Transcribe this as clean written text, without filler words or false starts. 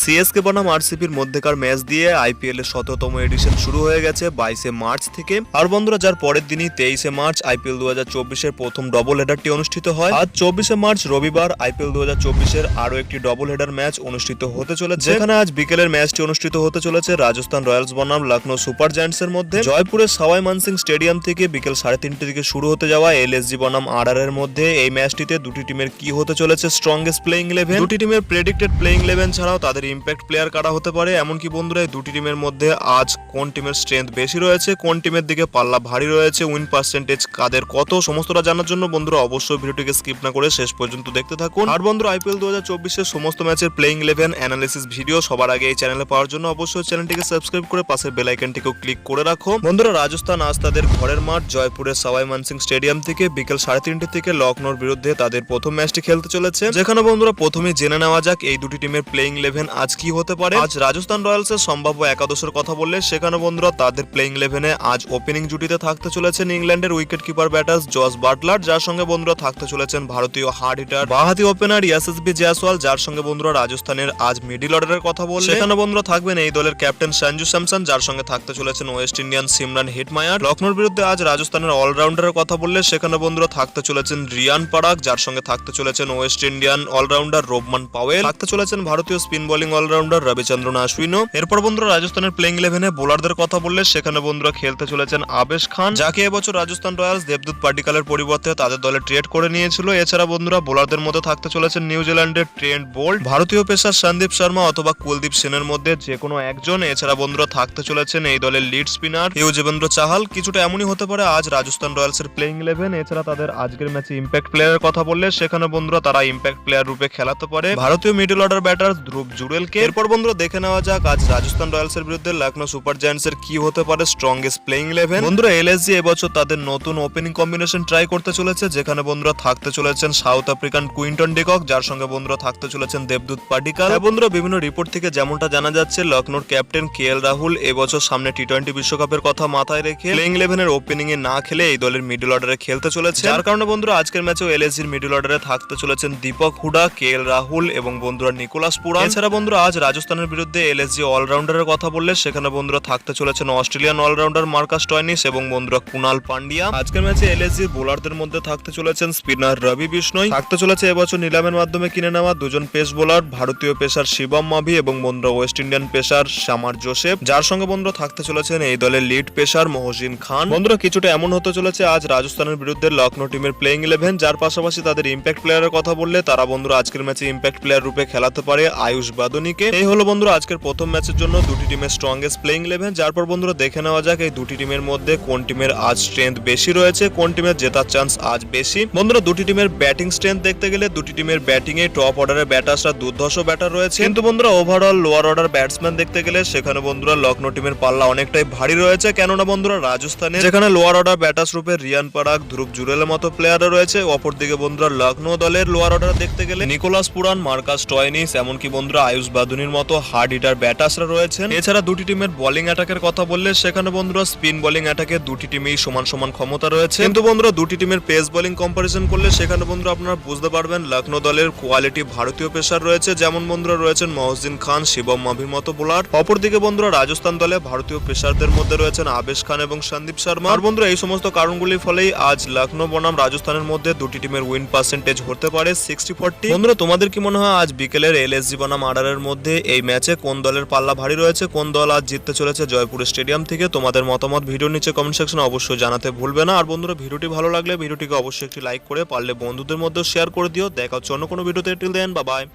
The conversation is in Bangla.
সিএসকে বনাম আরসিবির মধ্যেকার ম্যাচ দিয়ে আইপিএল এর ১৭তম এডিশন শুরু হয়ে গেছে ২২শে মার্চ থেকে। আর বন্ধুরা, যার পরের দিনই ২৩শে মার্চ আইপিএল ২০২৪-এর প্রথম ডবল হেডারটি অনুষ্ঠিত হয়। আজ ২৪শে মার্চ রবিবার আইপিএল ২০২৪-এর আরো একটি ডবল হেডার ম্যাচ অনুষ্ঠিত হতে চলেছে, যেখানে আজ বিকেলের ম্যাচটি অনুষ্ঠিত হতে চলেছে রাজস্থান রয়্যালস বনাম লখনৌ সুপার জায়ান্টসের মধ্যে। জয়পুরের সাওয়াই মানসিং স্টেডিয়াম থেকে বিকেল ৩:৩০ থেকে শুরু হতে যাওয়া এলএসজি বনাম আরআর এর মধ্যে এই ম্যাচটিতে দুটি টিমের কি হতে চলেছে স্ট্রংগেস্ট প্লেইং 11, দুটি টিমের প্রেডিক্টেড প্লেইং 11 ছাড়াও তাদের ইম্প্যাক্ট প্লেয়ার কারা হতে পারে, এমনকি বন্ধুরা এই দুটি টিমের মধ্যে আজ কোন টিমের স্ট্রেংথ বেশি রয়েছে, কোন টিমের দিকে পাল্লা ভারী রয়েছে, উইন পার্সেন্টেজ কাদের কত, সমস্তটা জানার জন্য বন্ধুরা অবশ্যই ভিডিওটিকে স্কিপ না করে শেষ পর্যন্ত দেখতে থাকুন। আর বন্ধুরা, আইপিএল ২০২৪-এর সমস্ত ম্যাচের প্লেইং 11 অ্যানালিসিস ভিডিও সবার আগে এই চ্যানেলে পাওয়ার জন্য অবশ্যই চ্যানেলটিকে সাবস্ক্রাইব করে পাশের বেল আইকনটিকেও ক্লিক করে রাখো। বন্ধুরা, রাজস্থান আজ তাদের ঘরের মাঠ জয়পুরের সাওয়াই মানসিং স্টেডিয়াম থেকে বিকেল ৩:৩০ থেকে লখনৌর বিরুদ্ধে তাদের প্রথম ম্যাচটি খেলতে চলেছে, যেখানে বন্ধুরা প্রথমেই জেনে নেওয়া যাক এই দুটি টিমের প্লেইং 11 আজ কি হতে পারে। আজ রাজস্থান রয়্যালসের সম্ভাব্য একাদশের কথা বললে সেখানে বন্ধুরা তাদের প্লেইং 11-এ আজ ওপেনিং জুটিতে থাকতে চলেছেন ইংল্যান্ডের wicket keeper batter Jos Buttler, যার সঙ্গে বন্ধুরা থাকতে চলেছেন ভারতীয় হার্ড হিটার বাঁহাতি ওপেনার ইয়াসএসবি জয়সওয়াল, যার সঙ্গে বন্ধুরা রাজস্থানের আজ মিডল অর্ডারের কথা বললে সেখানে বন্ধুরা থাকবেন এই দলের ক্যাপ্টেন সঞ্জু স্যামসন, যার সঙ্গে থাকতে চলেছেন ওয়েস্ট ইন্ডিয়ান সিমরান হিটমায়ার। লখনৌর বিরুদ্ধে আজ রাজস্থানের অলরাউন্ডারের কথা বললে সেখানে বন্ধুরা থাকতে চলেছেন রিয়ান পারাগ, যার সঙ্গে থাকতে চলেছেন West Indian allrounder Rovman Powell, থাকতে চলেছেন ভারতীয় স্পিন বোলিং অলরাউন্ডার রবিচন্দ্রন আশ্বিনও। এরপর বন্ধুরা রাজস্থানের প্লেইং 11-এ বোলারদের কথা বললে সেখানে বন্ধুরা খেলতে চলেছেন আবেশ খান, যাকে এবছর রাজস্থান রয়্যালস দেবদূত পাডিকালের পরিবর্তে তাদের দলে ট্রেড করে নিয়েছিল। এছাড়া বন্ধুরা বোলারদের মধ্যে থাকতে চলেছেন নিউজিল্যান্ডের ট্রেন্ট বোল্ট, ভারতীয় পেসার সন্দীপ শর্মা অথবা কুলদীপ সেনের মধ্যে যে কোনো একজন। এছাড়া বন্ধুরা থাকতে চলেছেন এই দলের লিড স্পিনার ইউজবেন্দ্র চাহাল। কিছুটা এমনই হতে পারে আজ রাজস্থান রয়্যালসের প্লেইং 11। এছাড়া তাদের আজকের ম্যাচে ইম্প্যাক্ট প্লেয়ারের কথা বললে সেখানে বন্ধুরা তারা ইম্প্যাক্ট প্লেয়ার রূপে খেলাতে পারে ভারতীয় মিডল অর্ডার ব্যাটার ধ্রুব জুরেলকে। এরপর বন্ধুরা দেখে নেওয়া যাক আজ রাজস্থান রয়্যালসের বিরুদ্ধে লখনৌ সুপার জায়ান্টসের কি হতে পারে স্ট্রংগেস্ট প্লেইং 11। বন্ধুরা এলএসজি এবছর তাদের নতুন ওপেনিং কম্বিনেশন ট্রাই করতে চলেছে, যেখানে বন্ধুরা থাকতে চলেছেন সাউথ আফ্রিকান কুইন্টন ডিকক, যার সঙ্গে বন্ধুরা থাকতে চলেছেন দেবদূত পাডিকাল। বন্ধুরা বিভিন্ন রিপোর্ট থেকে যেমনটা জানা যাচ্ছে লখনৌর ক্যাপ্টেন কেএল রাহুল এবছর সামনে টি-20 বিশ্বকাপের কথা মাথায় রেখে প্লেইং 11-এর ওপেনিং এ না খেলে এই দলের মিডল অর্ডারে খেলতে চলেছে, যার কারণে বন্ধুরা আজকের ম্যাচেও এলএসজির মিডল অর্ডারে থাকতে চলেছেন দীপক হুডা, কেএল রাহুল এবং বন্ধুরা নিকোলাস পুরান। এছাড়া বন্ধুরা আজ রাজস্থানের বিরুদ্ধে এলএসজি অলরাউন্ডারের কথা বললে সেখানে বন্ধুরা থাকতে চলেছেন অস্ট্রেলিয়ান অলরাউন্ডার মার্কাস স্টয়নিস এবং বন্ধুরা কুনাল পান্ডিয়া। আজকের ম্যাচে এলএসজির বোলারদের মধ্যে থাকতে চলেছেন স্পিনার রবি বিষ্ণই, থাকতে চলেছে এবছর নিলামের মাধ্যমে কিনে নেওয়া দুজন পেস বোলার ভারতীয় পেসার শিবম মাভি এবং বন্ধুরা West Indian pacer Shamar Joseph, যার সঙ্গে বন্ধুরা থাকতে চলেছেন এই দলের লিড পেসার মহসিন খান। বন্ধুরা কিছুটা এমন হতে চলেছে আজ রাজস্থানের বিরুদ্ধে লখনৌ টিমের প্লেইং 11, যার পাশাপাশি তাদের ইম্প্যাক্ট প্লেয়ারের কথা বললে তারা বন্ধুরা আজকের ম্যাচে ইম্প্যাক্ট প্লেয়ার রূপে খেলাতে পারে আয়ুষ বাদনীকে। এই হলো বন্ধুরা আজকের প্রথম ম্যাচের জন্য দুটি টিমের স্ট্রংগেস্ট প্লেইং 11। যারপর বন্ধুরা দেখে নেওয়া যাক এই দুটি টিমের মধ্যে কোন টিমের আজ স্ট্রেংথ বেশি রয়েছে, কোন টিমের জেতার চান্স আজ বেশি। বন্ধুরা দুটি টিমের ব্যাটিং স্ট্রেংথ দেখতে গেলে দুটি টিমের ব্যাটিং এ টপ অর্ডারের ব্যাটার্সরা দুর্ধর্ষ ব্যাটার রয়েছে, কিন্তু বন্ধুরা ওভারঅল লোয়ার অর্ডার ব্যাটসম্যান দেখতে গেলে সেখানে বন্ধুরা লখনৌ টিমের পাল্লা অনেকটাই ভারী রয়েছে, কেননা বন্ধুরা রাজস্থানে যেখানে লোয়ার অর্ডার ব্যাটার্স রূপে রিয়ান পারাগ, ধ্রুব জুরেলের মতো প্লেয়াররা রয়েছে, অপরদিকে বন্ধুরা লখনৌ দলের লোয়ার অর্ডার দেখতে গেলে নিকোলাস পুরান, মার্কাস স্টয়নিস এমনকি বন্ধুরা আয়ুষ বাদুনির মতো হার্ড হিটার ব্যাটার্সরা রয়েছেন। এছাড়া দুটি টিমের বোলিং অ্যাটাকের কথা বললে সেখানে বন্ধুরা স্পিন বোলিং অ্যাটাকে দুটি টিমেই সমান সমান ক্ষমতা রয়েছে, কিন্তু বন্ধুরা দুটি টিমের পেস বোলিং কম্পারিজন করলে সেখানে বন্ধুরা আপনারা বুঝতে পারবেন লখনৌ দলের কোয়ালিটি ভারতীয় পেসার রয়েছে, যেমন বন্ধুরা রয়েছেন মহসিন খান, শিবম মাভির মতো বোলার। অপরদিকে বন্ধুরা রাজস্থান দলে ভারতীয় পেসারদের মধ্যে রয়েছেন আবেশ খান এবং সন্দীপ শর্মা। আর বন্ধুরা এই সমস্ত কারণগুলির ফলেই আজ লখনৌ বনাম রাজস্থানের মধ্যে দুটি টিমের উইন পার্সেন্টেজ হতে পারে 60-40। বন্ধুরা তোমাদের কি মনে হয় আজ বিকেলের এলএসজি বনাম আরআর এর মধ্যে এই ম্যাচে কোন দলের পাল্লা ভারী রয়েছে, কোন দল আজ জিততে চলেছে জয়পুর স্টেডিয়াম থেকে? তোমাদের মতামত ভিডিওর নিচে কমেন্ট সেকশনে অবশ্যই জানাতে ভুলবে না। আর বন্ধুরা ভিডিওটি ভালো লাগলে ভিডিওটিকে অবশ্যই একটি লাইক করে পারলে বন্ধুদের মধ্যে শেয়ার করে দিও। দেখা হচ্ছে অন্য কোনো ভিডিওতে, টিল দেন, বাই বাই।